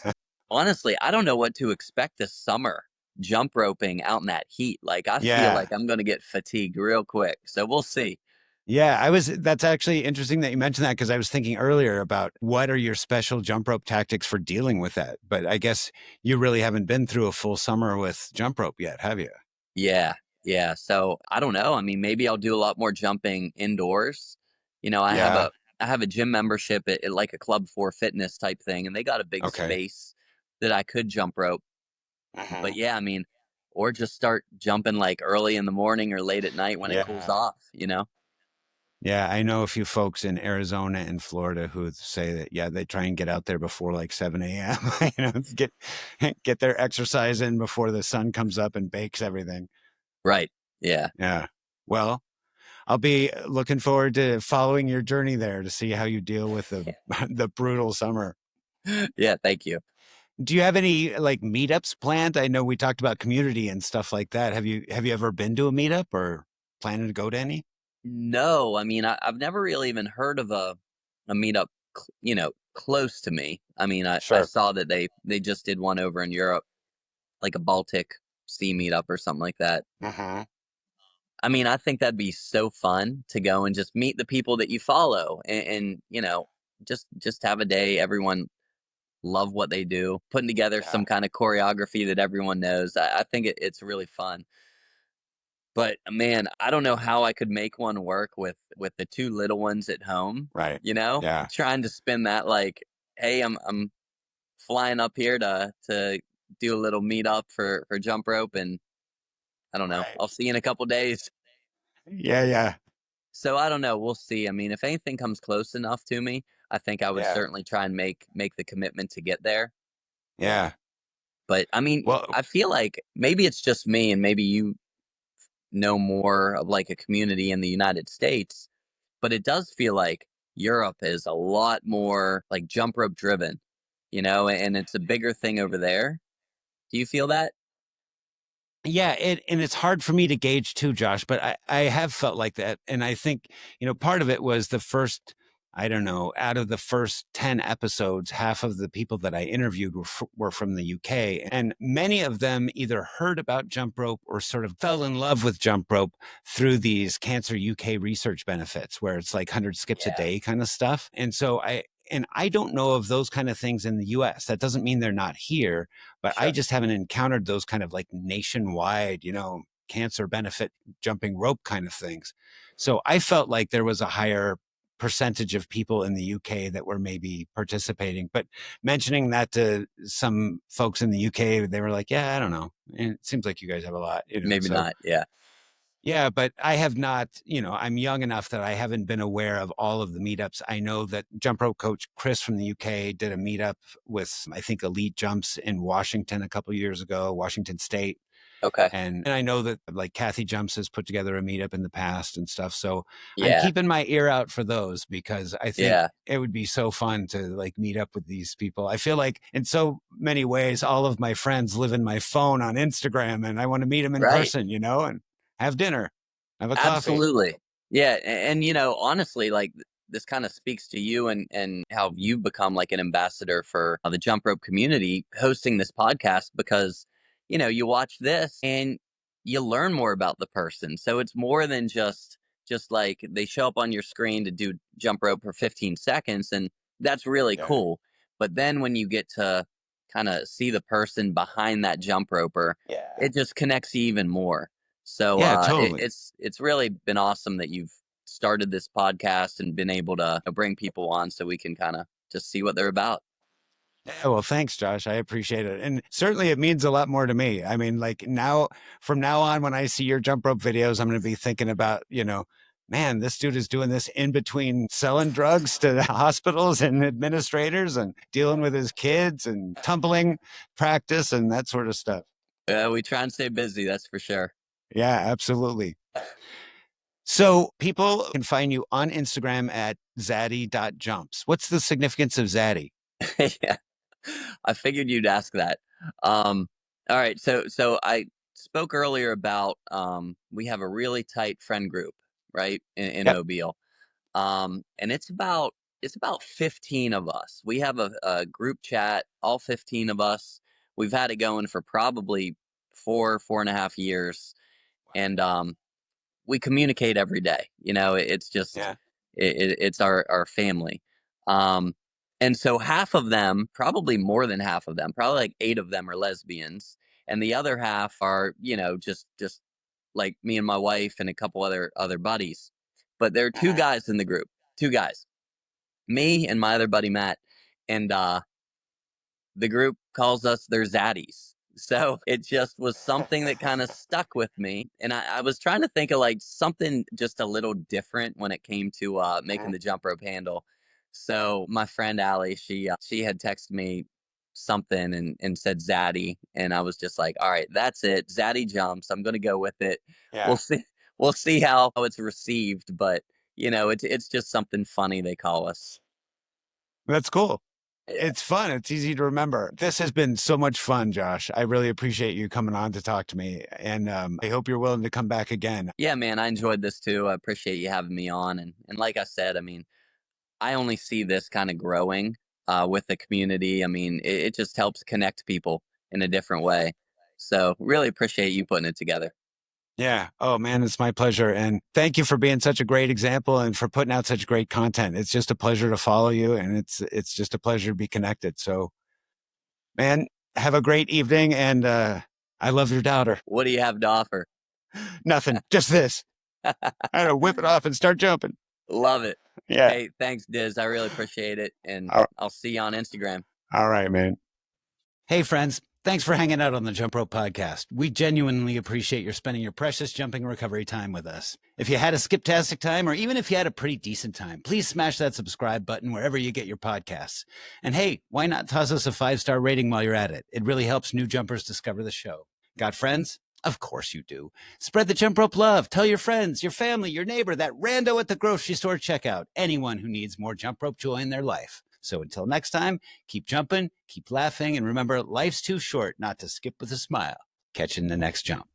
Honestly, I don't know what to expect this summer jump roping out in that heat. Like, I feel Yeah. like I'm going to get fatigued real quick. So, we'll see. Yeah. That's actually interesting that you mentioned that because I was thinking earlier about what are your special jump rope tactics for dealing with that. But I guess you really haven't been through a full summer with jump rope yet, have you? Yeah, yeah. So, I don't know. I mean, maybe I'll do a lot more jumping indoors. You know, Yeah. I have a gym membership at like a Club for Fitness type thing, and they got a big Okay. space that I could jump rope. But Uh-huh. yeah, I mean, or just start jumping like early in the morning or late at night when it cools Yeah. off, you know? Yeah, I know a few folks in Arizona and Florida who say that, yeah, they try and get out there before like 7 a.m., get their exercise in before the sun comes up and bakes everything. Right. Yeah. Yeah. Well, I'll be looking forward to following your journey there to see how you deal with the the brutal summer. Yeah, thank you. Do you have any like meetups planned? I know we talked about community and stuff like that. Have you ever been to a meetup or planning to go to any? No, I mean, I've never really even heard of a meetup, close to me. I mean, I Sure. saw that they just did one over in Europe, like a Baltic Sea meetup or something like that. Uh-huh. I mean, I think that'd be so fun to go and just meet the people that you follow and just have a day, everyone love what they do, putting together Yeah. some kind of choreography that everyone knows. I think it's really fun. But man, I don't know how I could make one work with the two little ones at home. Right. You know, Yeah. trying to spin that like, hey, I'm flying up here to do a little meetup for jump rope, and I don't know. Right. I'll see you in a couple days. Yeah, yeah. So I don't know. We'll see. I mean, if anything comes close enough to me, I think I would Yeah. certainly try and make the commitment to get there. Yeah. But I mean, Well, I feel like maybe it's just me, and maybe you know more of like a community in the United States, but it does feel like Europe is a lot more like jump rope driven, and it's a bigger thing over there. Do you feel that? yeah, and it's hard for me to gauge too, Josh, but I have felt like that. And I think, part of it was the first, I don't know, out of the first 10 episodes, half of the people that I interviewed were from the UK. And many of them either heard about jump rope or sort of fell in love with jump rope through these Cancer UK research benefits, where it's like 100 skips a Yeah, day kind of stuff. And I don't know of those kind of things in the US. That doesn't mean they're not here, but I sure. just haven't encountered those kind of like nationwide, cancer benefit jumping rope kind of things. So I felt like there was a higher percentage of people in the UK that were maybe participating. But mentioning that to some folks in the UK, they were like, yeah, I don't know. And it seems like you guys have a lot, Maybe So not. Yeah. yeah, but I have not, I'm young enough that I haven't been aware of all of the meetups. I know that jump rope coach Chris from the UK did a meetup with, I think, Elite Jumps in Washington a couple of years ago, Washington State. Okay. And I know that like Kathy Jumps has put together a meetup in the past and stuff. So I'm Yeah. keeping my ear out for those because I think Yeah. it would be so fun to like meet up with these people. I feel like in so many ways, all of my friends live in my phone on Instagram and I want to meet them in Right. person, you know, and have dinner, have a coffee. Absolutely. Yeah, and, you know, honestly, like, this kinda speaks to you and how you've become, like, an ambassador for the jump rope community hosting this podcast because, you know, you watch this and you learn more about the person. So it's more than just like they show up on your screen to do jump rope for 15 seconds, and that's really Yeah. cool. But then when you get to kinda see the person behind that jump roper, Yeah. it just connects you even more. So Yeah, totally. it's really been awesome that you've started this podcast and been able to bring people on so we can kind of just see what they're about. Yeah, well, thanks, Josh. I appreciate it. And certainly it means a lot more to me. I mean, like now, from now on, when I see your jump rope videos, I'm going to be thinking about, you know, man, this dude is doing this in between selling drugs to the hospitals and administrators and dealing with his kids and tumbling practice and that sort of stuff. We try and stay busy, that's for sure. Yeah, absolutely. So people can find you on Instagram at zaddy.jumps. What's the significance of Zaddy? Yeah, I figured you'd ask that. Um, all right, so I spoke earlier about we have a really tight friend group, right, in Yep. Mobile. And it's about 15 of us. We have a group chat, all 15 of us. We've had it going for probably 4.5 years, and we communicate every day. You know, it's just Yeah. it's our family. Um, and so half of them, probably more than half of them, probably like 8 of them are lesbians, and the other half are, you know, just like me and my wife and a couple other buddies. But there are two Uh-huh. guys in the group, two guys, me and my other buddy Matt, and the group calls us their zaddies. So it just was something that kind of stuck with me. And I was trying to think of like something just a little different when it came to making the jump rope handle. So my friend Allie, she had texted me something and said Zaddy. And I was just like, all right, that's it. Zaddy jumps. I'm gonna go with it. We'll Yeah. see we'll see how it's received. But you know, it's just something funny they call us. That's cool. Yeah. It's fun. It's easy to remember. This has been so much fun, Josh. I really appreciate you coming on to talk to me. And I hope you're willing to come back again. Yeah, man, I enjoyed this too. I appreciate you having me on, and like I said, I mean, I only see this kind of growing with the community. I mean, it just helps connect people in a different way. So, really appreciate you putting it together. Yeah. Oh, man, it's my pleasure. And thank you for being such a great example and for putting out such great content. It's just a pleasure to follow you and it's just a pleasure to be connected. So, man, have a great evening and I love your daughter. What do you have to offer? Nothing, just this. I had to whip it off and start jumping. Love it. Yeah. Hey, thanks, Diz. I really appreciate it, and All I'll see you on Instagram. all right, man. Hey, friends. Thanks for hanging out on the Jump Rope Podcast. We genuinely appreciate your spending your precious jumping recovery time with us. If you had a skip-tastic time, or even if you had a pretty decent time, please smash that subscribe button wherever you get your podcasts. And hey, why not toss us a 5-star rating while you're at it? It really helps new jumpers discover the show. Got friends? Of course you do. Spread the jump rope love. Tell your friends, your family, your neighbor, that rando at the grocery store checkout, anyone who needs more jump rope joy in their life. So until next time, keep jumping, keep laughing, and remember, life's too short not to skip with a smile. Catch you in the next jump.